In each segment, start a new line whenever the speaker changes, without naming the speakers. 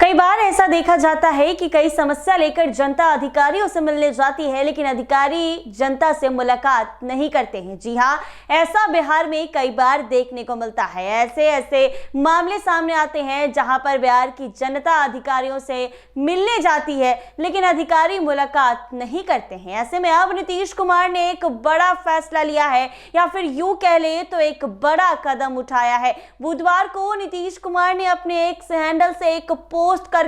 कई बार ऐसा देखा जाता है कि कई समस्या लेकर जनता अधिकारियों से मिलने जाती है, लेकिन अधिकारी जनता से मुलाकात नहीं करते हैं। जी हाँ, ऐसा बिहार में कई बार देखने को मिलता है। ऐसे मामले सामने आते हैं जहां पर बिहार की जनता अधिकारियों से मिलने जाती है, लेकिन अधिकारी मुलाकात नहीं करते हैं। ऐसे में अब नीतीश कुमार ने एक बड़ा फैसला लिया है, या फिर यूं कह ले तो एक बड़ा कदम उठाया है। बुधवार को नीतीश कुमार ने अपने एक्स हैंडल से एक पोस्ट कर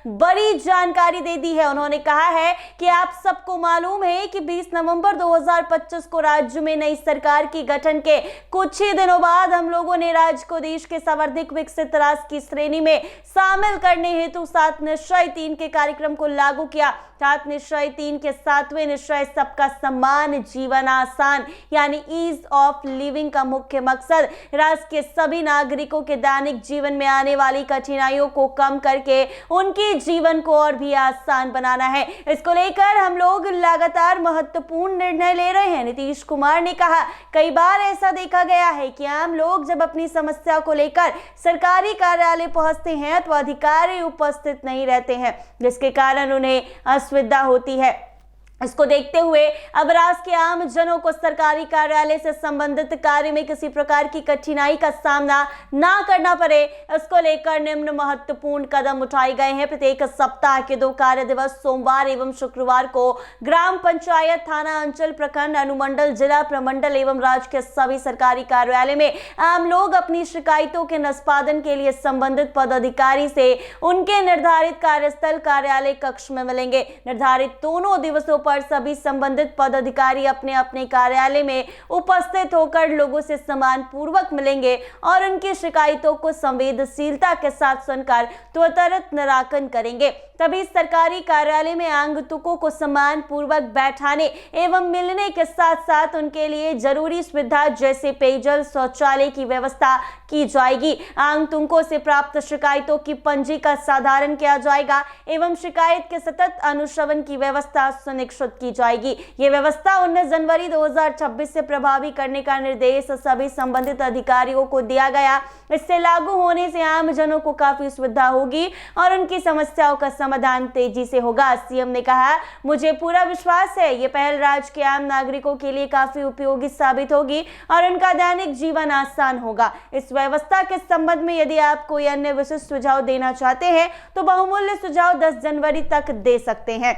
बड़ी जानकारी दे दी है। उन्होंने कहा है कि आप सबको मालूम है कि 20 नवंबर 2025 को राज्य में नई सरकार की गठन के कुछ ही दिनों बाद हम लोगों ने राज्य को देश के सर्वाधिक विकसित राज्य की श्रेणी में शामिल करने हेतु 7 निश्चय 3 के कार्यक्रम को लागू किया। 7 निश्चय 3 के 7वें निश्चय सबका सम्मान जीवन आसान यानी ईज ऑफ लिविंग का मुख्य मकसद राज्य के सभी नागरिकों के दैनिक जीवन में आने वाली कठिनाइयों को कम करके उनके जीवन को और भी आसान बनाना है। इसको लेकर हम लोग लगातार महत्वपूर्ण निर्णय ले रहे हैं। नीतीश कुमार ने कहा, कई बार ऐसा देखा गया है कि आम लोग जब अपनी समस्या को लेकर सरकारी कार्यालय पहुंचते हैं तो अधिकारी उपस्थित नहीं रहते हैं, जिसके कारण उन्हें असुविधा होती है। इसको देखते हुए अब राज्य के आम जनों को सरकारी कार्यालय से संबंधित कार्य में किसी प्रकार की कठिनाई का सामना ना करना पड़े, इसको लेकर निम्न महत्वपूर्ण कदम उठाए गए हैं। प्रत्येक सप्ताह के 2 कार्य दिवस सोमवार एवं शुक्रवार को ग्राम पंचायत, थाना, अंचल, प्रखंड, अनुमंडल, जिला, प्रमंडल एवं राज्य के सभी सरकारी कार्यालय में आम लोग अपनी शिकायतों के निष्पादन के लिए संबंधित पदाधिकारी से उनके निर्धारित कार्यस्थल कार्यालय कक्ष में मिलेंगे। निर्धारित दोनों दिवसों पर सभी संबंधित पदाधिकारी अपने अपने कार्यालय में उपस्थित होकर लोगों से सम्मान पूर्वक मिलेंगे और उनकी शिकायतों को संवेदनशीलता के साथ सुनकर त्वरित निराकरण करेंगे। तभी सरकारी कार्यालय में आगंतुकों को सम्मान पूर्वक बैठाने एवं मिलने के साथ साथ उनके लिए जरूरी सुविधा जैसे पेयजल, शौचालय की व्यवस्था की जाएगी। आगंतुकों से प्राप्त शिकायतों की पंजी का साधारण किया जाएगा एवं शिकायत के सतत अनुश्रवण की व्यवस्था सुनिश्चित की जाएगी। ये व्यवस्था 19 जनवरी 2026 से प्रभावी करने का निर्देश सभी संबंधित अधिकारियों को दिया गया। इससे लागू होने से आम जनों को काफी सुविधा होगी और उनकी समस्याओं का समाधान तेजी से होगा। सीएम ने कहा, मुझे पूरा विश्वास है ये पहल राज्य के आम नागरिकों के लिए काफी उपयोगी साबित होगी और उनका दैनिक जीवन आसान होगा। इस व्यवस्था के संबंध में यदि आप कोई अन्य विशिष्ट सुझाव देना चाहते हैं तो बहुमूल्य सुझाव 10 जनवरी तक दे सकते हैं,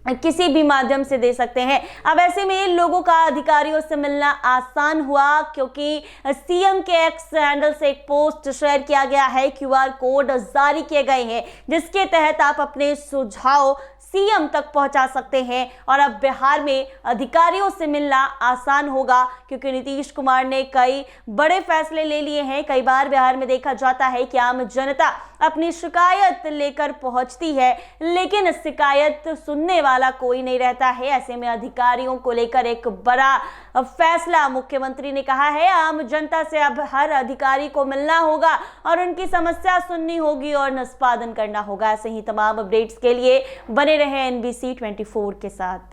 किसी भी माध्यम से दे सकते हैं। अब ऐसे में लोगों का अधिकारियों से मिलना आसान हुआ, क्योंकि सीएम के एक्स हैंडल से एक पोस्ट शेयर किया गया है। क्यूआर कोड जारी किए गए हैं जिसके तहत आप अपने सुझाव सीएम तक पहुंचा सकते हैं और अब बिहार में अधिकारियों से मिलना आसान होगा, क्योंकि नीतीश कुमार ने कई बड़े फैसले ले लिए हैं। कई बार बिहार में देखा जाता है कि आम जनता अपनी शिकायत लेकर पहुंचती है, लेकिन शिकायत सुनने वाला कोई नहीं रहता है। ऐसे में अधिकारियों को लेकर एक बड़ा फैसला मुख्यमंत्री ने कहा है, आम जनता से अब हर अधिकारी को मिलना होगा और उनकी समस्या सुननी होगी और निष्पादन करना होगा। ऐसे ही तमाम अपडेट्स के लिए बने रहे NBC 24 के साथ।